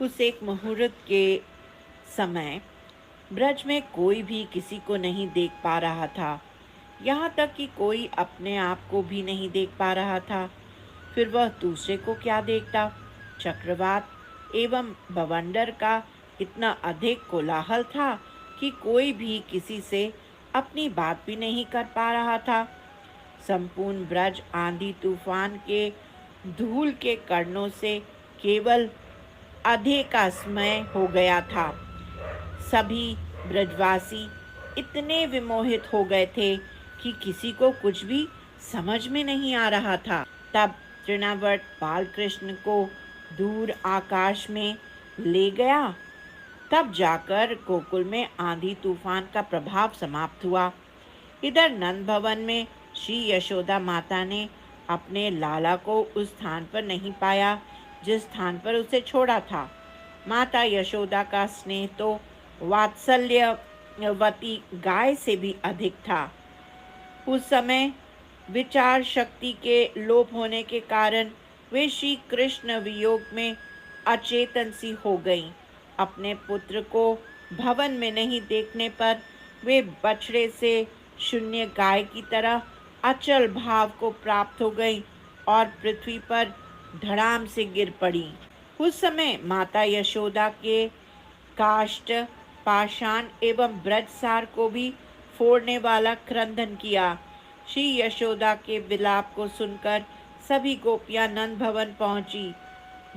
उस एक मुहूर्त के समय ब्रज में कोई भी किसी को नहीं देख पा रहा था। यहाँ तक कि कोई अपने आप को भी नहीं देख पा रहा था। फिर वह दूसरे को क्या देखता। चक्रवात एवं बवंडर का इतना अधिक कोलाहल था कि कोई भी किसी से अपनी बात भी नहीं कर पा रहा था। संपूर्ण ब्रज आंधी तूफान के धूल के कणों से केवल आधे का समय हो गया था। सभी ब्रजवासी इतने विमोहित हो गए थे कि किसी को कुछ भी समझ में नहीं आ रहा था। तब तृणावर्त बालकृष्ण को दूर आकाश में ले गया। तब जाकर गोकुल में आंधी तूफान का प्रभाव समाप्त हुआ। इधर नंद भवन में श्री यशोदा माता ने अपने लाला को उस स्थान पर नहीं पाया जिस स्थान पर उसे छोड़ा था। माता यशोदा का स्नेह तो वात्सल्यवती गाय से भी अधिक था। उस समय विचार शक्ति के लोप होने के कारण वे श्री कृष्ण वियोग में अचेतन सी हो गईं। अपने पुत्र को भवन में नहीं देखने पर वे बछड़े से शून्य गाय की तरह अचल भाव को प्राप्त हो गईं और पृथ्वी पर धड़ाम से गिर पड़ी। उस समय माता यशोदा के काष्ठ पाषाण एवं ब्रजसार को भी फोड़ने वाला क्रंदन किया। श्री यशोदा के विलाप को सुनकर सभी गोपियां नंद भवन पहुंची।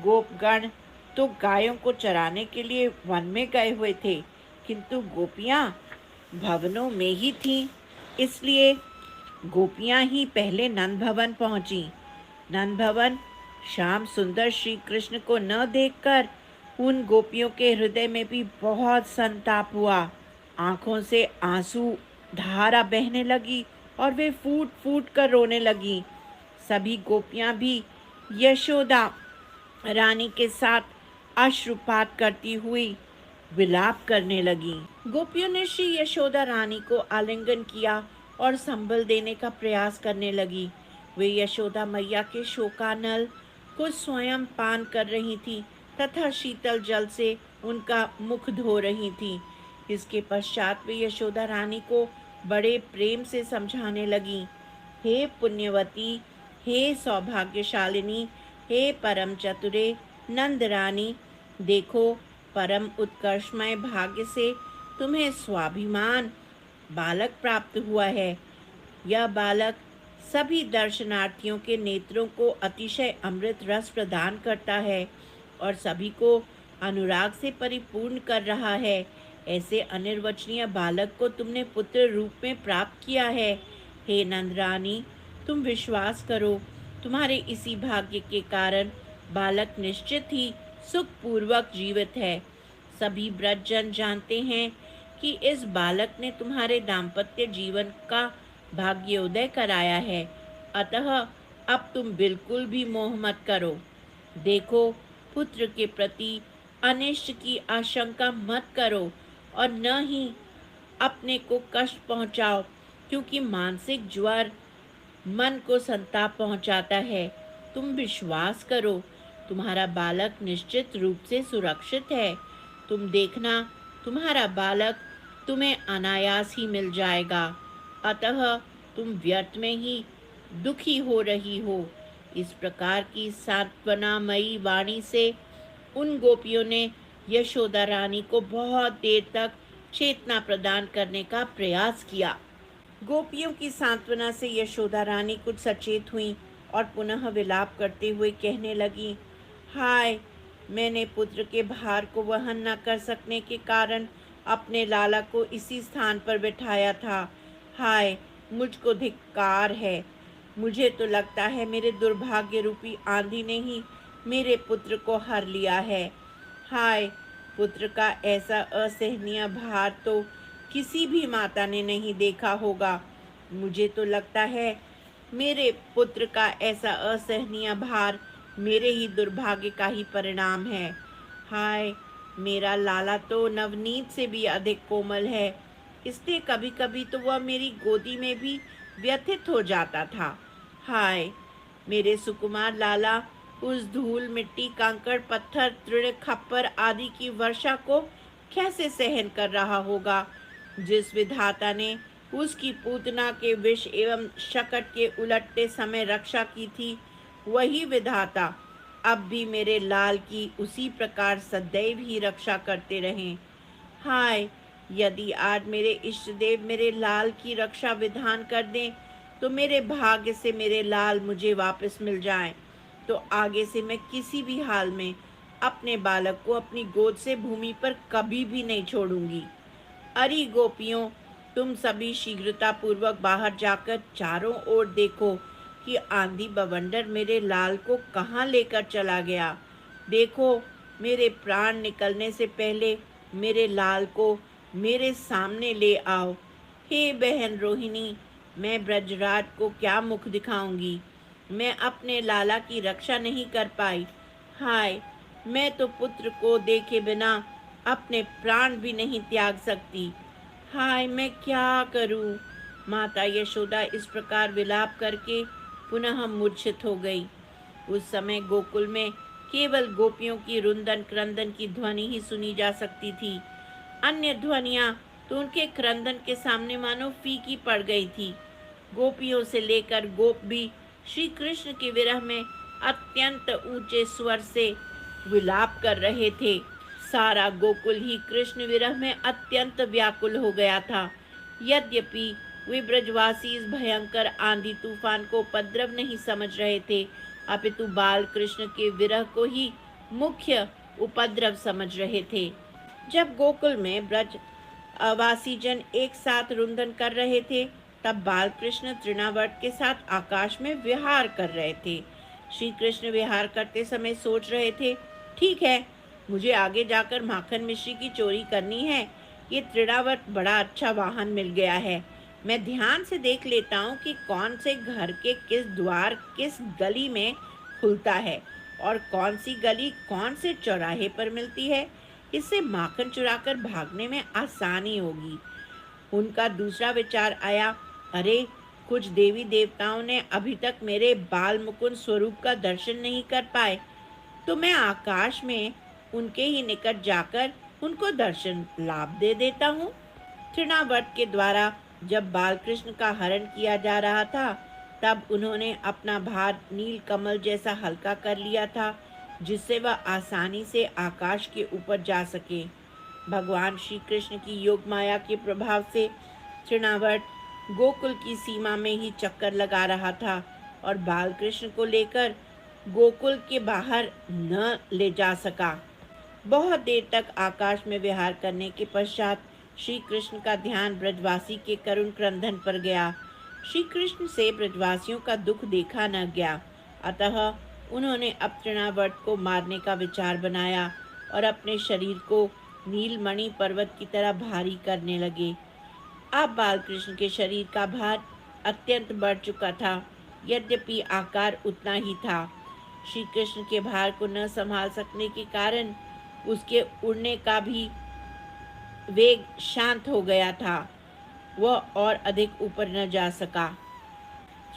गोपगण तो गायों को चराने के लिए वन में गए हुए थे, किंतु गोपियां भवनों में ही थीं। इसलिए गोपियां ही पहले नंद भवन पहुंची। नंद भवन श्याम सुंदर श्री कृष्ण को न देखकर उन गोपियों के हृदय में भी बहुत संताप हुआ। आंखों से आंसू धारा बहने लगी और वे फूट फूट कर रोने लगी। सभी गोपियां भी यशोदा रानी के साथ अश्रुपात करती हुई विलाप करने लगी। गोपियों ने श्री यशोदा रानी को आलिंगन किया और संबल देने का प्रयास करने लगी। वे यशोदा मैया के शोकानल को स्वयं पान कर रही थी तथा शीतल जल से उनका मुख धो रही थी। इसके पश्चात वे यशोदा रानी को बड़े प्रेम से समझाने लगी। हे पुण्यवती, हे सौभाग्यशालिनी, हे परम चतुरे नंद रानी, देखो परम उत्कर्षमय भाग्य से तुम्हें स्वाभिमान बालक प्राप्त हुआ है। यह बालक सभी दर्शनार्थियों के नेत्रों को अतिशय अमृत रस प्रदान करता है और सभी को अनुराग से परिपूर्ण कर रहा है। ऐसे अनिर्वचनीय बालक को तुमने पुत्र रूप में प्राप्त किया है। हे नंदरानी, तुम विश्वास करो, तुम्हारे इसी भाग्य के कारण बालक निश्चित ही सुखपूर्वक जीवित है। सभी ब्रजजन जानते हैं कि इस बालक ने तुम्हारे दाम्पत्य जीवन का भाग्योदय कराया है। अतः अब तुम बिल्कुल भी मोह मत करो। देखो, पुत्र के प्रति अनिष्ट की आशंका मत करो और न ही अपने को कष्ट पहुंचाओ, क्योंकि मानसिक ज्वर मन को संताप पहुंचाता है। तुम विश्वास करो, तुम्हारा बालक निश्चित रूप से सुरक्षित है। तुम देखना, तुम्हारा बालक तुम्हें अनायास ही मिल जाएगा। अतः तुम व्यर्थ में ही दुखी हो रही हो। इस प्रकार की सांत्वनामयी वाणी से उन गोपियों ने यशोदा रानी को बहुत देर तक चेतना प्रदान करने का प्रयास किया। गोपियों की सांत्वना से यशोदा रानी कुछ सचेत हुई और पुनः विलाप करते हुए कहने लगी, हाय, मैंने पुत्र के भार को वहन न कर सकने के कारण अपने लाला को इसी स्थान पर बिठाया था। हाय, मुझको धिक्कार है। मुझे तो लगता है मेरे दुर्भाग्य रूपी आंधी ने ही मेरे पुत्र को हर लिया है। हाय, पुत्र का ऐसा असहनीय भार तो किसी भी माता ने नहीं देखा होगा। मुझे तो लगता है मेरे पुत्र का ऐसा असहनीय भार मेरे ही दुर्भाग्य का ही परिणाम है। हाय, मेरा लाला तो नवनीत से भी अधिक कोमल है, इसलिए कभी कभी तो वह मेरी गोदी में भी व्यथित हो जाता था। हाय, मेरे सुकुमार लाला उस धूल, मिट्टी, कंकड़, पत्थर, तृण, खप्पर आदि की वर्षा को कैसे सहन कर रहा होगा? जिस विधाता ने उसकी पूतना के विष एवं शकट के उलटते समय रक्षा की थी, वही विधाता अब भी मेरे लाल की उसी प्रकार सदैव ही रक्षा करते रहें। हाय, यदि आज मेरे इष्ट देव मेरे लाल की रक्षा विधान कर दें, तो मेरे भाग्य से मेरे लाल मुझे वापस मिल जाएं, तो आगे से मैं किसी भी हाल में अपने बालक को अपनी गोद से भूमि पर कभी भी नहीं छोड़ूंगी। अरे गोपियों, तुम सभी शीघ्रता पूर्वक बाहर जाकर चारों ओर देखो कि आंधी बवंडर मेरे लाल को कहाँ लेकर चला गया। देखो, मेरे प्राण निकलने से पहले मेरे लाल को मेरे सामने ले आओ। हे बहन रोहिणी, मैं ब्रजराज को क्या मुख दिखाऊंगी? मैं अपने लाला की रक्षा नहीं कर पाई। हाय, मैं तो पुत्र को देखे बिना अपने प्राण भी नहीं त्याग सकती। हाय, मैं क्या करूं? माता यशोदा इस प्रकार विलाप करके पुनः मूर्छित हो गई। उस समय गोकुल में केवल गोपियों की रुंदन क्रंदन की ध्वनि ही सुनी जा सकती थी। अन्य ध्वनियां तो उनके क्रंदन के सामने मानो फीकी पड़ गई थी। गोपियों से लेकर गोप भी श्री कृष्ण के विरह में अत्यंत ऊंचे स्वर से विलाप कर रहे थे। सारा गोकुल ही कृष्ण विरह में अत्यंत व्याकुल हो गया था। यद्यपि वे ब्रजवासी इस भयंकर आंधी तूफान को उपद्रव नहीं समझ रहे थे, अपितु बाल कृष्ण के विरह को ही मुख्य उपद्रव समझ रहे थे। जब गोकुल में ब्रज वासी जन एक साथ रुंदन कर रहे थे, तब बाल कृष्ण तृणावर्त के साथ आकाश में विहार कर रहे थे। श्री कृष्ण विहार करते समय सोच रहे थे, ठीक है, मुझे आगे जाकर माखन मिश्री की चोरी करनी है। ये तृणावर्त बड़ा अच्छा वाहन मिल गया है। मैं ध्यान से देख लेता हूँ कि कौन से घर के किस द्वार किस गली में खुलता है और कौन सी गली कौन से चौराहे पर मिलती है। इससे माखन चुराकर भागने में आसानी होगी। उनका दूसरा विचार आया, अरे, कुछ देवी देवताओं ने अभी तक मेरे बाल मुकुंद स्वरूप का दर्शन नहीं कर पाए, तो मैं आकाश में उनके ही निकट जाकर उनको दर्शन लाभ दे देता हूँ। तृणावर्त के द्वारा जब बालकृष्ण का हरण किया जा रहा था, तब उन्होंने अपना भार नील कमल जैसा हल्का कर लिया था, जिससे वह आसानी से आकाश के ऊपर जा सके। भगवान श्री कृष्ण की योग माया के प्रभाव से तृणावर्त गोकुल की सीमा में ही चक्कर लगा रहा था और बालकृष्ण को लेकर गोकुल के बाहर न ले जा सका। बहुत देर तक आकाश में विहार करने के पश्चात श्री कृष्ण का ध्यान ब्रजवासी के करुण क्रंदन पर गया। श्री कृष्ण से ब्रजवासियों का दुख देखा न गया, अतः उन्होंने अब तृणावर्त को मारने का विचार बनाया और अपने शरीर को नीलमणि पर्वत की तरह भारी करने लगे। अब बालकृष्ण के शरीर का भार अत्यंत बढ़ चुका था, यद्यपि आकार उतना ही था। श्री कृष्ण के भार को न संभाल सकने के कारण उसके उड़ने का भी वेग शांत हो गया था। वह और अधिक ऊपर न जा सका।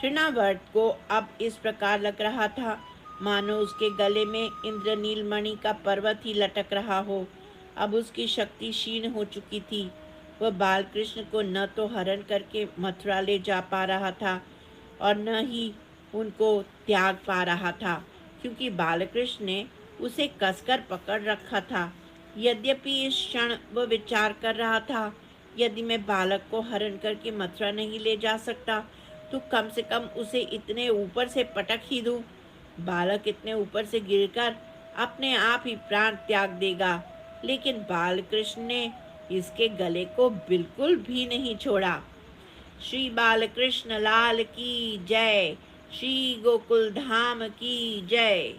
तृणावर्त को अब इस प्रकार लग रहा था मानो उसके गले में इंद्रनील मणि का पर्वत ही लटक रहा हो। अब उसकी शक्ति क्षीण हो चुकी थी। वह बालकृष्ण को न तो हरण करके मथुरा ले जा पा रहा था और न ही उनको त्याग पा रहा था, क्योंकि बालकृष्ण ने उसे कसकर पकड़ रखा था। यद्यपि इस क्षण वह विचार कर रहा था, यदि मैं बालक को हरण करके मथुरा नहीं ले जा सकता, तो कम से कम उसे इतने ऊपर से पटक ही दूं। बालक इतने ऊपर से गिरकर अपने आप ही प्राण त्याग देगा, लेकिन बालकृष्ण ने इसके गले को बिल्कुल भी नहीं छोड़ा। श्री बालकृष्ण लाल की जय। श्री गोकुल धाम की जय।